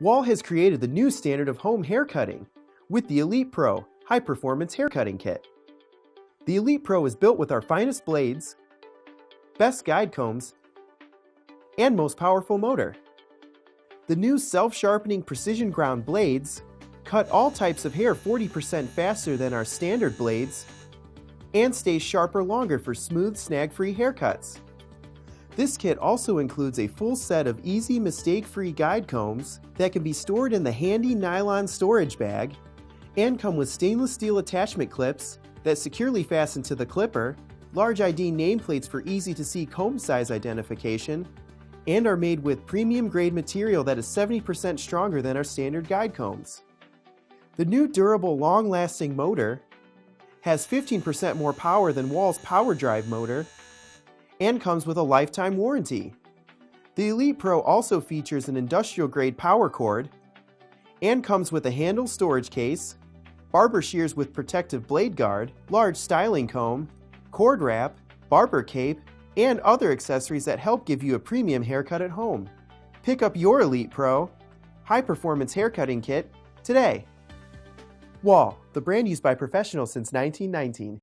Wahl has created the new standard of home haircutting with the Elite Pro high-performance haircutting kit. The Elite Pro is built with our finest blades, best guide combs, and most powerful motor. The new self-sharpening precision ground blades cut all types of hair 40% faster than our standard blades and stay sharper longer for smooth, snag-free haircuts. This kit also includes a full set of easy, mistake-free guide combs that can be stored in the handy nylon storage bag and come with stainless steel attachment clips that securely fasten to the clipper, large ID nameplates for easy-to-see comb size identification, and are made with premium-grade material that is 70% stronger than our standard guide combs. The new durable, long-lasting motor has 15% more power than Wahl's powerdrive motor and comes with a lifetime warranty. The Elite Pro also features an industrial-grade power cord and comes with a handle storage case, barber shears with protective blade guard, large styling comb, cord wrap, barber cape, and other accessories that help give you a premium haircut at home. Pick up your Elite Pro high-performance haircutting kit today. Wahl, the brand used by professionals since 1919.